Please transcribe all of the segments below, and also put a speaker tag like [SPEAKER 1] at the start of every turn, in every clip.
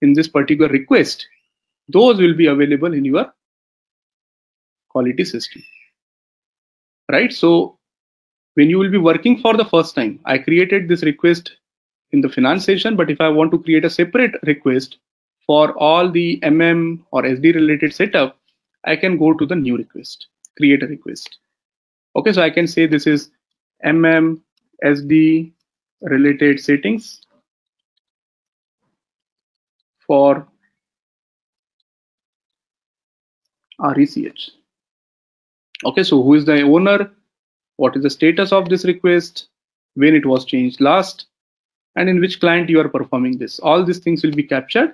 [SPEAKER 1] in this particular request, those will be available in your quality system, right? So when you will be working for the first time, I created this request in the finance session, but if I want to create a separate request for all the MM or SD related setup, I can go to the new request, create a request. Okay, so I can say this is MM SD related settings for RECH. Okay, so who is the owner? What is the status of this request? When it was changed last? And in which client you are performing this? All these things will be captured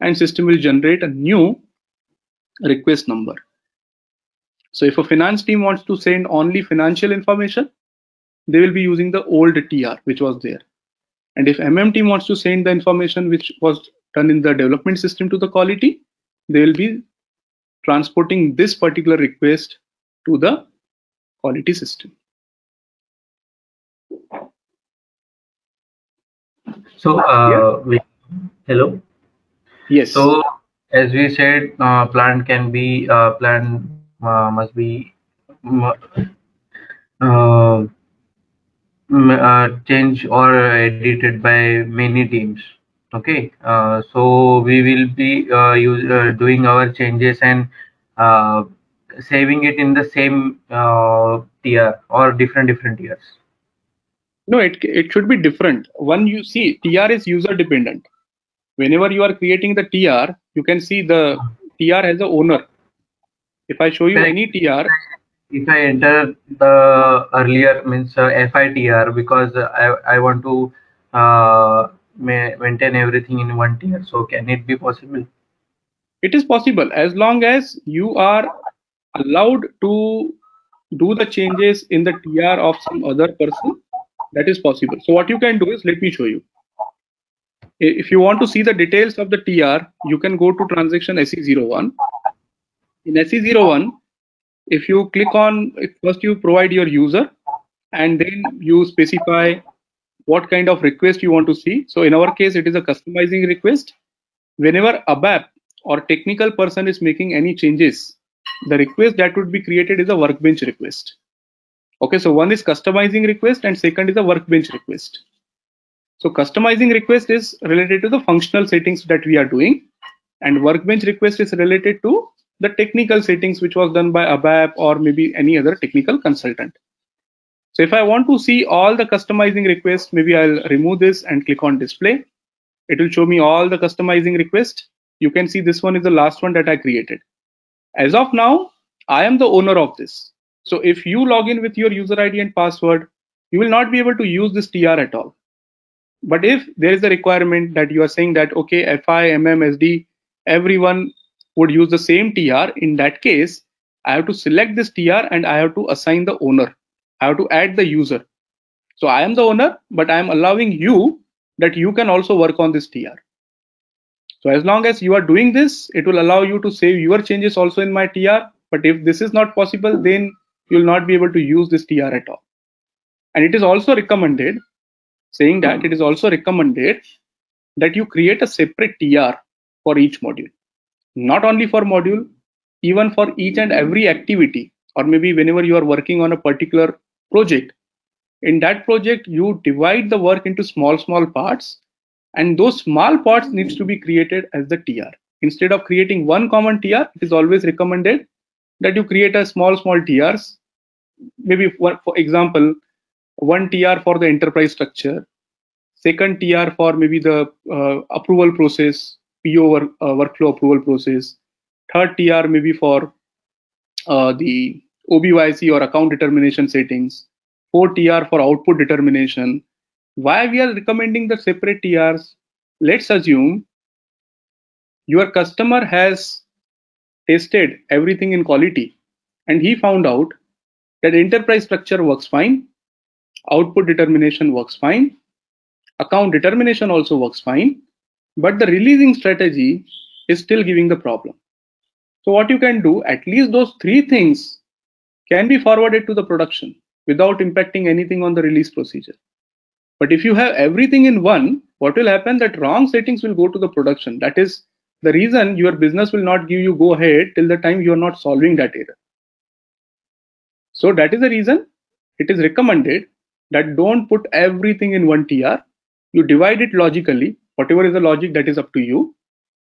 [SPEAKER 1] and system will generate a new request number. So if a finance team wants to send only financial information, they will be using the old TR which was there. And if MM team wants to send the information which was done in the development system to the quality, they will be transporting this particular request to the quality system.
[SPEAKER 2] So, hello.
[SPEAKER 1] Yes.
[SPEAKER 2] So, as we said, plant can be must be changed or edited by many teams. Okay, so we will be doing our changes and saving it in the same tier or different tiers.
[SPEAKER 1] No, it should be different. One, you see, TR is user dependent. Whenever you are creating the TR, you can see the TR has a owner. If I show you any TR,
[SPEAKER 2] if I enter the earlier means FITR because I want to maintain everything in one tier. So can it be possible?
[SPEAKER 1] It is possible as long as you are allowed to do the changes in the TR of some other person. That is possible. So what you can do is, let me show you. If you want to see the details of the TR, you can go to transaction SE01. In SE01, if you click on, first you provide your user and then you specify what kind of request you want to see. So in our case, it is a customizing request. Whenever ABAP or technical person is making any changes, the request that would be created is a workbench request. Okay, so one is customizing request and second is a workbench request. So customizing request is related to the functional settings that we are doing, and workbench request is related to the technical settings which was done by ABAP or maybe any other technical consultant. So if I want to see all the customizing requests, maybe I'll remove this and click on display. It will show me all the customizing requests. You can see this one is the last one that I created. As of now, I am the owner of this. So if you log in with your user ID and password, you will not be able to use this TR at all. But if there is a requirement that you are saying that, okay, FI, MM, SD, everyone would use the same TR, in that case, I have to select this TR and I have to assign the owner. I have to add the user. So I am the owner, but I am allowing you that you can also work on this TR. So as long as you are doing this, it will allow you to save your changes also in my TR. But if this is not possible, then you will not be able to use this TR at all. And it is also recommended, saying that it is also recommended that you create a separate TR for each module. Not only for module, even for each and every activity, or maybe whenever you are working on a particular project. In that project, you divide the work into small parts, and those small parts needs to be created as the TR. Instead of creating one common TR, it is always recommended that you create a small TRs. Maybe for example, one TR for the enterprise structure, second TR for maybe the approval process, PO workflow approval process, third TR maybe for the OBYC or account determination settings, fourth TR for output determination. Why we are recommending the separate TRs? Let's assume your customer has tested everything in quality and he found out that enterprise structure works fine, output determination works fine, account determination also works fine, but the releasing strategy is still giving the problem. So what you can do, at least those three things can be forwarded to the production without impacting anything on the release procedure. But if you have everything in one, what will happen, that wrong settings will go to the production. That is the reason your business will not give you go ahead till the time you are not solving that error. So that is the reason it is recommended that don't put everything in one TR. You divide it logically. Whatever is the logic, that is up to you.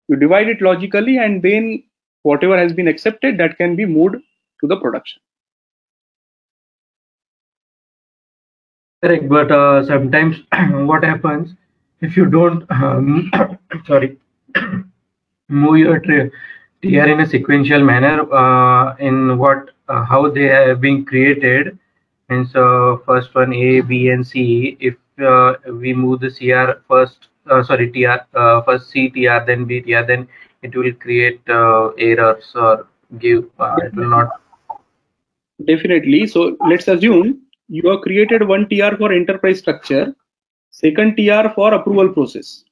[SPEAKER 1] You divide it logically, and then whatever has been accepted, that can be moved to the production.
[SPEAKER 2] Correct, but sometimes what happens if you don't sorry move your TR in a sequential manner in what how they have been created, and so first one A, B, and C. If we move the CR first, sorry TR first C TR, then B TR, then it will create errors or give it will not.
[SPEAKER 1] Definitely. So let's assume you have created one TR for enterprise structure, second TR for approval process.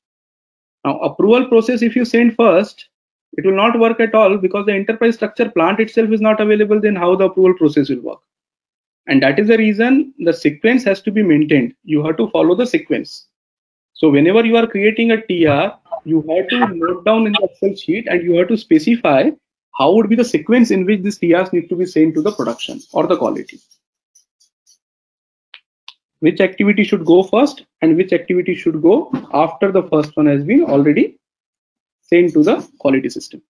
[SPEAKER 1] Now, approval process, if you send first, it will not work at all, because the enterprise structure plant itself is not available. Then how the approval process will work? And that is the reason the sequence has to be maintained. You have to follow the sequence. So whenever you are creating a TR, you have to note down in the Excel sheet, and you have to specify how would be the sequence in which these TRs need to be sent to the production or the quality. Which activity should go first and which activity should go after the first one has been already sent to the quality system.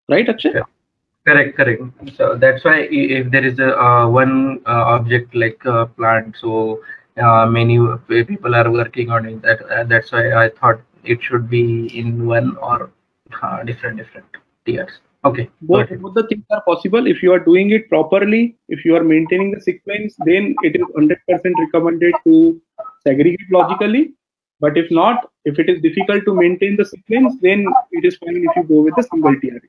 [SPEAKER 1] Right, Akshay?
[SPEAKER 2] Yeah. Correct. So that's why if there is a one object like a plant, so many people are working on it. That's why I thought it should be in one or different tiers. Okay.
[SPEAKER 1] Both the things are possible if you are doing it properly. If you are maintaining the sequence, then it is 100% recommended to segregate logically. But if not, if it is difficult to maintain the sequence, then it is fine if you go with a single TR.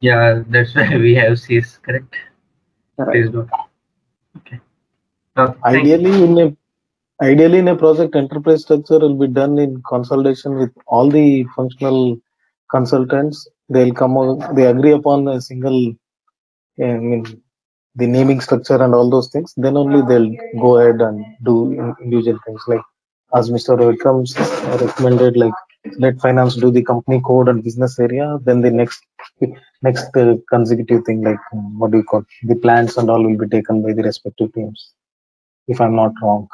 [SPEAKER 2] Yeah, that's why we have Cs, correct?
[SPEAKER 1] Right.
[SPEAKER 2] Okay.
[SPEAKER 3] Ideally, in a project, enterprise structure will be done in consultation with all the functional consultants. They'll come out, they agree upon a single, the naming structure and all those things. Then only they'll go ahead and do individual things. Like as Mr. Vikrams recommended, like let finance do the company code and business area. Then the next consecutive thing, like what do you call, the plans and all will be taken by the respective teams. If I'm not wrong.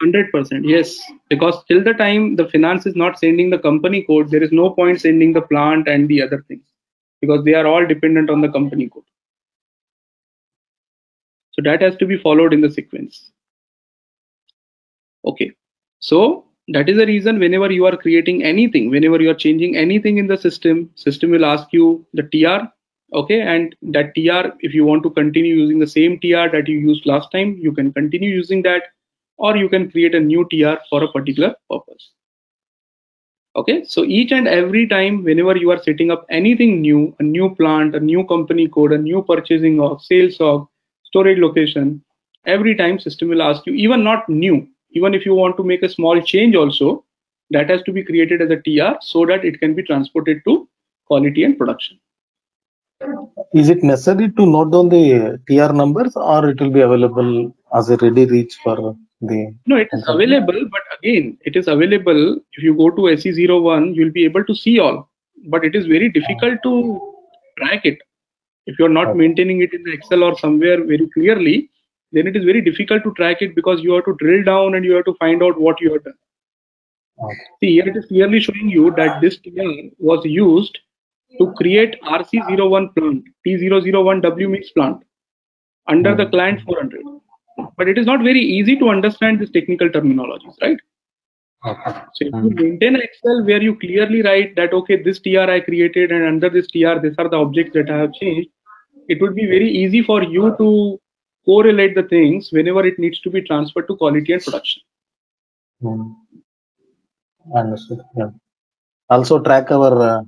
[SPEAKER 1] 100%, yes. Because till the time the finance is not sending the company code, there is no point sending the plant and the other things, because they are all dependent on the company code. So that has to be followed in the sequence. Okay. So that is the reason whenever you are creating anything, whenever you are changing anything in the system will ask you the TR. Okay. And that TR, if you want to continue using the same TR that you used last time, you can continue using that, or you can create a new TR for a particular purpose. Okay. So each and every time, whenever you are setting up anything new, a new plant, a new company code, a new purchasing org, sales org, storage location, every time system will ask you, even not new, even if you want to make a small change also, that has to be created as a TR so that it can be transported to quality and production.
[SPEAKER 3] Is it necessary to note down the TR numbers, or it will be available as a ready reach for the?
[SPEAKER 1] No, it is available, but again, it is available. If you go to SE01, you'll be able to see all, but it is very difficult to track it. If you're not maintaining it in the Excel or somewhere very clearly, then it is very difficult to track it, because you have to drill down and you have to find out what you have done. See, here it is clearly showing you that this TR was used to create RC01 plant, T001W means plant, under the client 400. But it is not very easy to understand this technical terminologies, right? So if you maintain Excel where you clearly write that, okay, this TR I created, and under this TR, these are the objects that I have changed, it would be very easy for you to correlate the things whenever it needs to be transferred to quality and production.
[SPEAKER 3] Understood. Yeah. Also track our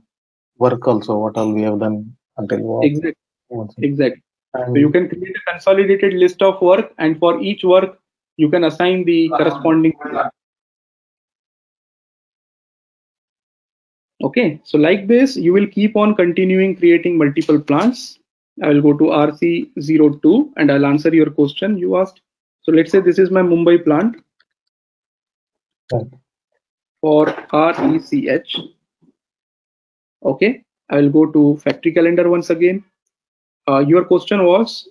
[SPEAKER 3] work also, what all we have done until work.
[SPEAKER 1] Exactly. So you can create a consolidated list of work, and for each work, you can assign the corresponding TR. Okay, so like this, you will keep on continuing creating multiple plants. I will go to RC02 and I'll answer your question you asked. So let's say this is my Mumbai plant.
[SPEAKER 3] Right.
[SPEAKER 1] For RECH. Okay, I will go to factory calendar once again. Your question was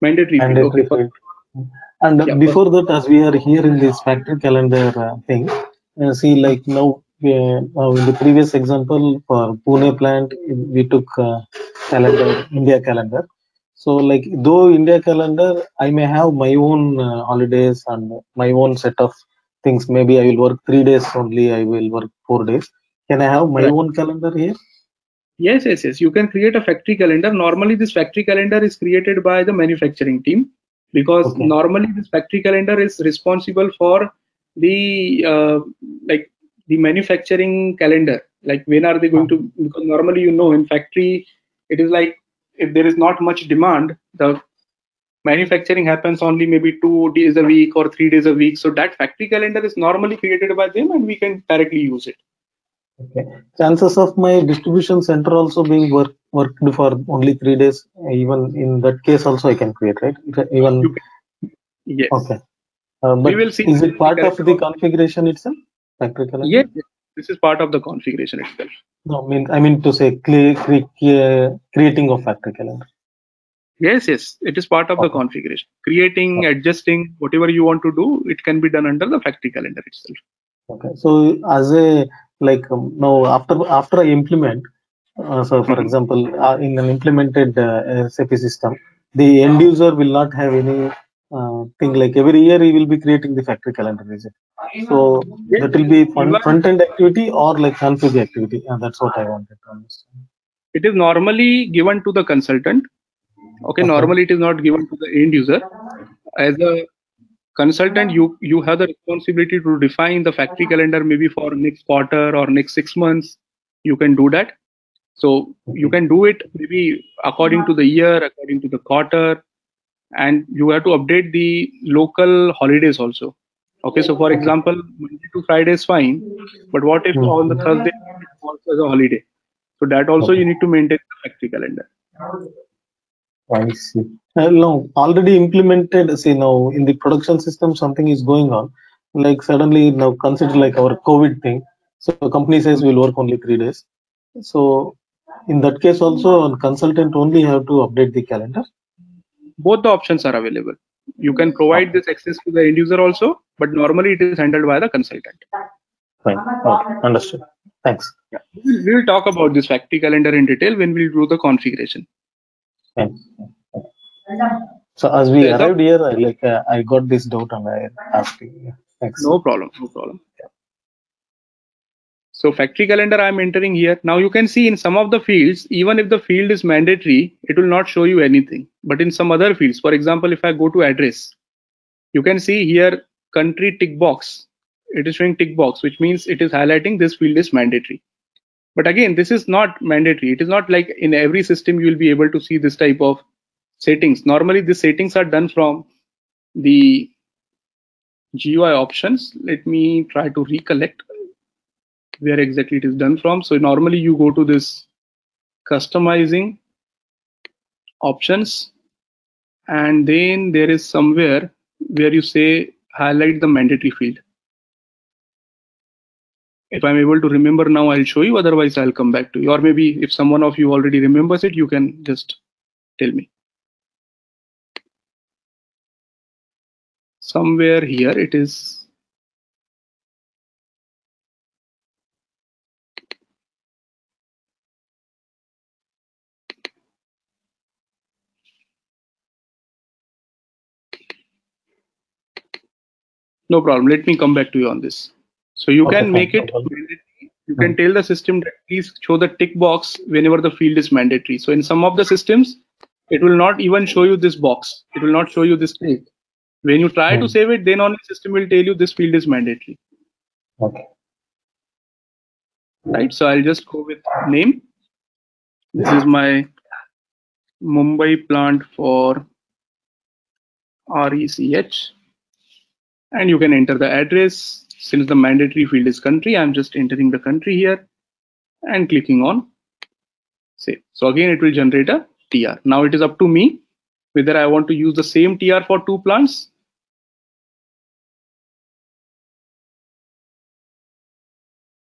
[SPEAKER 1] mandatory field.
[SPEAKER 3] Mandatory
[SPEAKER 1] Okay,
[SPEAKER 3] field. And
[SPEAKER 1] yeah,
[SPEAKER 3] before that, as we are here in this factory calendar thing, see, like now, in the previous example for Pune plant, we took calendar, India calendar. So, like, though India calendar, I may have my own holidays and my own set of things. Maybe I will work 3 days only, I will work 4 days. Can I have my
[SPEAKER 1] right.
[SPEAKER 3] own calendar here?
[SPEAKER 1] Yes. You can create a factory calendar. Normally, this factory calendar is created by the manufacturing team, because
[SPEAKER 3] Okay.
[SPEAKER 1] normally this factory calendar is responsible for the like the manufacturing calendar. Like when are they going to? Because normally, in factory, it is like if there is not much demand, the manufacturing happens only maybe 2 days a week or 3 days a week. So that factory calendar is normally created by them, and we can directly use it.
[SPEAKER 3] Okay. Chances of my distribution center also being worked for only 3 days, even in that case also I can create, right? Even
[SPEAKER 1] You can, yes.
[SPEAKER 3] okay.
[SPEAKER 1] We
[SPEAKER 3] But
[SPEAKER 1] will see
[SPEAKER 3] is it
[SPEAKER 1] the
[SPEAKER 3] part of
[SPEAKER 1] calendar
[SPEAKER 3] the
[SPEAKER 1] also.
[SPEAKER 3] configuration itself? Factory calendar?
[SPEAKER 1] Yes, this is part of the configuration itself.
[SPEAKER 3] No, I mean to say creating of factory calendar.
[SPEAKER 1] Yes, it is part of the
[SPEAKER 3] Okay.
[SPEAKER 1] configuration. Creating, adjusting, whatever you want to do, it can be done under the factory calendar itself.
[SPEAKER 3] Okay. So as a now after I implement, so for
[SPEAKER 1] Mhm.
[SPEAKER 3] example, in an implemented SAP system, the end user will not have any thing like every year he will be creating the factory calendar, is it? So
[SPEAKER 1] Yes,
[SPEAKER 3] that will be
[SPEAKER 1] even
[SPEAKER 3] front end activity or like config activity. That's what I wanted to understand.
[SPEAKER 1] it is normally given to the consultant. Okay,
[SPEAKER 3] Okay.
[SPEAKER 1] normally it is not given to the end user. As a consultant, you have the responsibility to define the factory calendar maybe for next quarter or next 6 months. You can do that. So you
[SPEAKER 3] Okay.
[SPEAKER 1] can do it maybe according to the year, according to the quarter, and you have to update the local holidays also. Okay, so for
[SPEAKER 3] Okay.
[SPEAKER 1] example, Monday to Friday is fine, but what if on the
[SPEAKER 3] Hmm.
[SPEAKER 1] Thursday it falls as a holiday? So that also
[SPEAKER 3] Okay.
[SPEAKER 1] you need to maintain the factory calendar.
[SPEAKER 3] I see. No, already implemented. See now in the production system, something is going on. Like suddenly now consider like our COVID thing. So company says we'll work only 3 days. So in that case also, on consultant only have to update the calendar.
[SPEAKER 1] Both the options are available. You can provide
[SPEAKER 3] Okay,
[SPEAKER 1] this access to the end user also, but normally it is handled by the consultant.
[SPEAKER 3] fine. Okay, understood. Thanks.
[SPEAKER 1] Yeah. We will talk about this factory calendar in detail when we do the configuration.
[SPEAKER 3] Fine. So as
[SPEAKER 1] So
[SPEAKER 3] we
[SPEAKER 1] as of
[SPEAKER 3] arrived here, I got this doubt and I asked you. Yeah, thanks.
[SPEAKER 1] no problem, no problem. So factory calendar I'm entering here. Now you can see in some of the fields, even if the field is mandatory, it will not show you anything. But in some other fields, for example, if I go to address, you can see here country tick box. It is showing tick box, which means it is highlighting this field is mandatory. But again, this is not mandatory. It is not like in every system you will be able to see this type of settings. Normally, these settings are done from the GUI options. Let me try to recollect where exactly it is done from. So normally you go to this customizing options, and then there is somewhere where you say highlight the mandatory field. If I'm able to remember now, I'll show you. Otherwise, I'll come back to you. Or maybe if someone of you already remembers it, you can just tell me. Somewhere here it is. No problem. Let me come back to you on this. So you
[SPEAKER 3] Okay,
[SPEAKER 1] can
[SPEAKER 3] fine.
[SPEAKER 1] make it mandatory. You can tell the system that please show the tick box whenever the field is mandatory. So in some of the systems, it will not even show you this box. It will not show you this tick. When you try to save it, then only system will tell you this field is mandatory.
[SPEAKER 3] Okay.
[SPEAKER 1] Right. So I'll just go with name. This is my Mumbai plant for RECH. And you can enter the address. Since the mandatory field is country, I'm just entering the country here and clicking on save. So again, it will generate a TR. Now it is up to me whether I want to use the same TR for two plants